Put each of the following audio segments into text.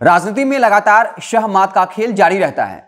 राजनीति में लगातार शह मात का खेल जारी रहता है।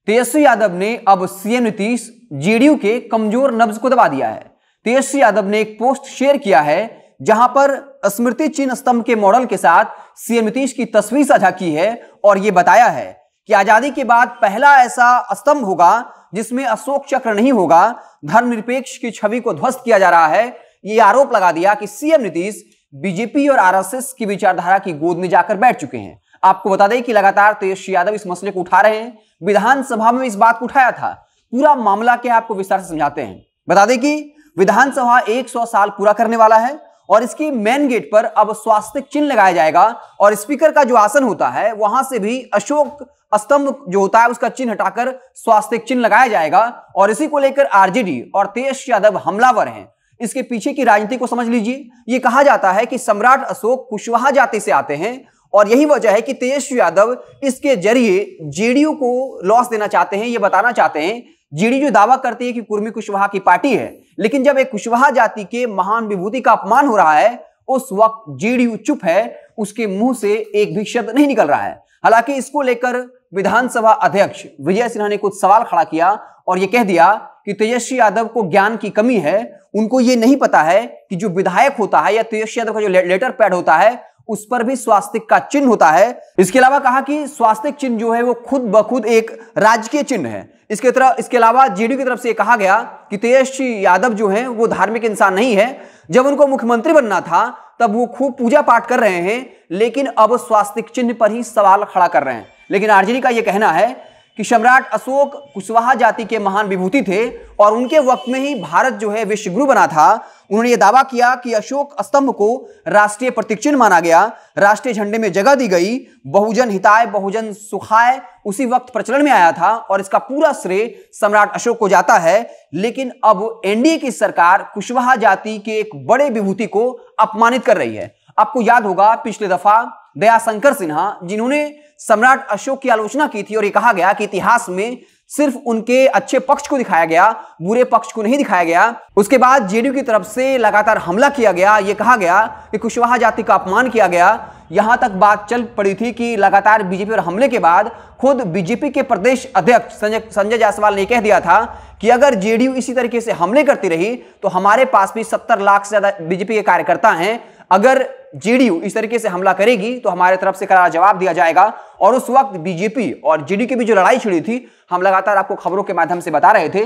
तेजस्वी यादव ने अब सीएम नीतीश जेडीयू के कमजोर नब्ज को दबा दिया है। तेजस्वी यादव ने एक पोस्ट शेयर किया है जहां पर स्मृति चिन्ह स्तंभ के मॉडल के साथ सीएम नीतीश की तस्वीर साझा की है और यह बताया है कि आजादी के बाद पहला ऐसा स्तंभ होगा जिसमें अशोक चक्र नहीं होगा। धर्मनिरपेक्ष की छवि को ध्वस्त किया जा रहा है। ये आरोप लगा दिया कि सीएम नीतीश बीजेपी और आरएसएस की विचारधारा की गोद में जाकर बैठ चुके हैं। आपको बता दें कि लगातार तेजस्वी यादव इस मसले को उठा रहे हैं। विधानसभा में इस बात को उठाया था। पूरा मामला क्या आपको विस्तार से समझाते हैं। बता दें कि विधानसभा 100 साल पूरा करने वाला है और इसकी मेन गेट पर अब स्वास्तिक चिन्ह लगाया जाएगा और स्पीकर का जो आसन होता है वहां से भी अशोक स्तंभ जो होता है उसका चिन्ह हटाकर स्वास्तिक चिन्ह लगाया जाएगा और इसी को लेकर आरजेडी और तेजस्वी यादव हमलावर हैं। इसके पीछे की राजनीति को समझ लीजिए। यह कहा जाता है कि सम्राट अशोक कुशवाहा जाति से आते हैं और यही वजह है कि तेजस्वी यादव इसके जरिए जेडीयू को लॉस देना चाहते हैं। ये बताना चाहते हैं, जेडीयू जो दावा करती है कि कुर्मी कुशवाहा की पार्टी है, लेकिन जब एक कुशवाहा जाति के महान विभूति का अपमान हो रहा है उस वक्त जेडीयू चुप है, उसके मुंह से एक भी शब्द नहीं निकल रहा है। हालांकि इसको लेकर विधानसभा अध्यक्ष विजय सिन्हा ने कुछ सवाल खड़ा किया और यह कह दिया कि तेजस्वी यादव को ज्ञान की कमी है। उनको यह नहीं पता है कि जो विधायक होता है या तेजस्वी यादव का जो लेटर पैड होता है उस पर भी स्वास्तिक का चिन्ह होता है। इसके अलावा कहा कि स्वास्तिक चिन्ह जो है वो खुद ब खुद एक राजकीय चिन्ह है। इसके अलावा जेडीयू की तरफ से कहा गया कि तेजस्वी यादव जो है वो धार्मिक इंसान नहीं है। जब उनको मुख्यमंत्री बनना था तब वो खूब पूजा पाठ कर रहे हैं, लेकिन अब स्वास्तिक चिन्ह पर ही सवाल खड़ा कर रहे हैं। लेकिन आरजेडी का यह कहना है कि सम्राट अशोक कुशवाहा जाति के महान विभूति थे और उनके वक्त में ही भारत जो है विश्वगुरु बना था। उन्होंने यह दावा किया कि अशोक स्तंभ को राष्ट्रीय प्रतीक चिन्ह माना गया, राष्ट्रीय झंडे में जगह दी गई, बहुजन हिताय बहुजन सुखाय उसी वक्त प्रचलन में आया था और इसका पूरा श्रेय सम्राट अशोक को जाता है। लेकिन अब एनडीए की सरकार कुशवाहा जाति के एक बड़े विभूति को अपमानित कर रही है। आपको याद होगा पिछले दफा दयाशंकर सिन्हा जिन्होंने सम्राट अशोक की आलोचना की थी और यह कहा गया कि इतिहास में सिर्फ उनके अच्छे पक्ष को दिखाया गया, बुरे पक्ष को नहीं दिखाया गया। उसके बाद जेडीयू की तरफ से लगातार हमला किया गया। यह कहा गया कि कुशवाहा जाति का अपमान किया गया। यहां तक बात चल पड़ी थी कि लगातार बीजेपी पर हमले के बाद खुद बीजेपी के प्रदेश अध्यक्ष संजय जायसवाल ने कह दिया था कि अगर जेडीयू इसी तरीके से हमले करती रही तो हमारे पास भी 70 लाख से ज्यादा बीजेपी के कार्यकर्ता हैं। अगर जेडीयू इस तरीके से हमला करेगी तो हमारे तरफ से करारा जवाब दिया जाएगा। और उस वक्त बीजेपी और जेडीयू के बीच जो लड़ाई छिड़ी थी हम लगातार आपको खबरों के माध्यम से बता रहे थे।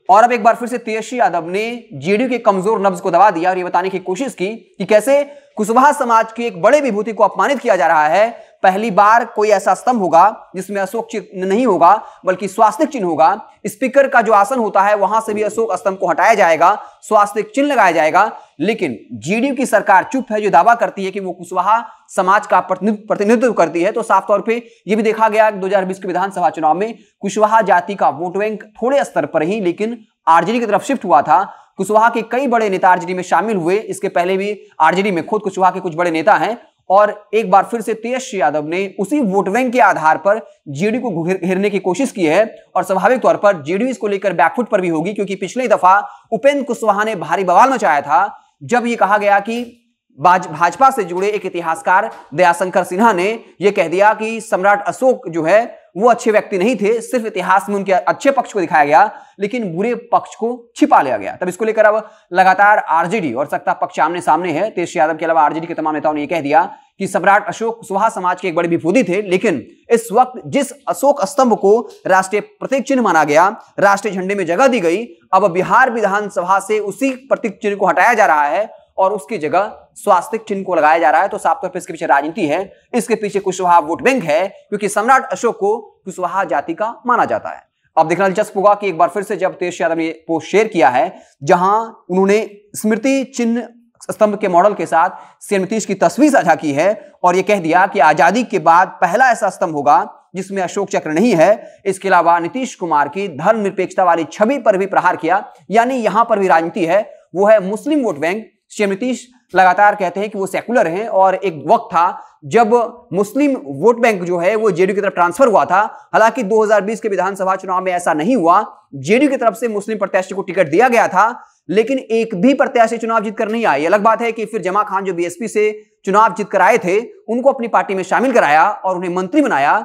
और अब एक बार फिर से तेजस्वी यादव ने जेडीयू के कमजोर नब्ज को दबा दिया और यह बताने की कोशिश की कि कैसे कुशवाहा समाज के एक बड़े विभूति को अपमानित किया जा रहा है। पहली बार कोई ऐसा स्तंभ होगा जिसमें अशोक चिन्ह नहीं होगा बल्कि स्वास्तिक चिन्ह होगा। स्पीकर का जो आसन होता है वहां से भी अशोक स्तंभ को हटाया जाएगा, स्वास्तिक चिन्ह लगाया जाएगा। लेकिन जेडीयू की सरकार चुप है, जो दावा करती है कि वो कुशवाहा समाज का प्रतिनिधित्व करती है। तो साफ तौर पे ये भी देखा गया 2020 के विधानसभा चुनाव में कुशवाहा जाति का वोट बैंक थोड़े स्तर पर ही लेकिन आरजेडी की तरफ शिफ्ट हुआ था। कुशवाहा के कई बड़े नेता आरजेडी में शामिल हुए। इसके पहले भी आरजेडी में खुद कुशवाहा के कुछ बड़े नेता हैं और एक बार फिर से तेजस्वी यादव ने उसी वोट बैंक के आधार पर जेडीयू को घेरने की कोशिश की है। और स्वाभाविक तौर पर जेडीयू इसको लेकर बैकफुट पर भी होगी, क्योंकि पिछली दफा उपेंद्र कुशवाहा ने भारी बवाल मचाया था जब यह कहा गया कि भाजपा से जुड़े एक इतिहासकार दयाशंकर सिन्हा ने यह कह दिया कि सम्राट अशोक जो है वो अच्छे व्यक्ति नहीं थे, सिर्फ इतिहास में उनके अच्छे पक्ष को दिखाया गया लेकिन बुरे पक्ष को छिपा लिया गया। तब इसको लेकर अब लगातार आरजेडी और सत्ता पक्ष आमने सामने है। तेजस्वी यादव के अलावा आरजेडी के तमाम नेताओं ने यह कह दिया कि सम्राट अशोक कुशवाहा समाज के एक बड़े विभूति थे, लेकिन इस वक्त जिस अशोक स्तंभ को राष्ट्रीय प्रतीक चिन्ह माना गया, राष्ट्रीय झंडे में जगह दी गई, अब बिहार विधानसभा से उसी प्रतीक चिन्ह को हटाया जा रहा है और उसकी जगह स्वास्तिक चिन्ह को लगाया जा रहा है। तो साफ तौर पर इसके पीछे राजनीति है, इसके पीछे कुशवाहा वोट बैंक है, क्योंकि सम्राट अशोक को कुशवाहा जाति का माना जाता है। अब देखना दिलचस्प होगा कि एक बार फिर से जब तेजस्वी यादव ने पोस्ट शेयर किया है जहां उन्होंने स्मृति चिन्ह स्तंभ के मॉडल के साथ सीएम नीतीश की तस्वीर साझा की है और यह कह दिया कि आजादी के बाद पहला ऐसा स्तंभ होगा जिसमें अशोक चक्र नहीं है। इसके अलावा नीतीश कुमार की धर्मनिरपेक्षता वाली छवि पर भी प्रहार किया, यानी यहां पर भी राजनीति है, वो है मुस्लिम वोट बैंक। सीएम नीतीश लगातार कहते हैं कि वो सेकुलर हैं और एक वक्त था जब मुस्लिम वोट बैंक जो है वो जेडीयू की तरफ ट्रांसफर हुआ था। हालांकि 2020 के विधानसभा चुनाव में ऐसा नहीं हुआ। जेडीयू की तरफ से मुस्लिम प्रत्याशी को टिकट दिया गया था, लेकिन एक भी प्रत्याशी चुनाव जीतकर नहीं आए। अलग बात है कि फिर जमा खान जो बीएसपी से चुनाव जीत कर आए थे उनको अपनी पार्टी में शामिल कराया और उन्हें मंत्री बनाया।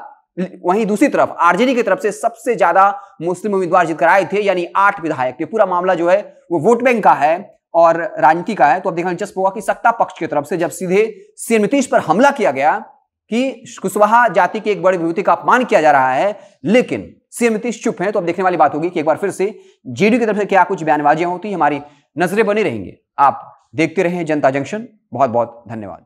वहीं दूसरी तरफ आरजेडी की तरफ से सबसे ज्यादा मुस्लिम उम्मीदवार जीत कर आए थे, यानी 8 विधायक। ये पूरा मामला जो है वो वोट बैंक का है और राजनीति का है। तो अब देखना दिलचस्प होगा कि सत्ता पक्ष की तरफ से जब सीधे सीएम नीतीश पर हमला किया गया कि कुशवाहा जाति की एक बड़ी विभूति का अपमान किया जा रहा है, लेकिन सीएम नीतीश चुप हैं, तो अब देखने वाली बात होगी कि एक बार फिर से जेडीयू की तरफ से क्या कुछ बयानबाजियां होती, हमारी नजरें बनी रहेंगी। आप देखते रहें जनता जंक्शन। बहुत बहुत धन्यवाद।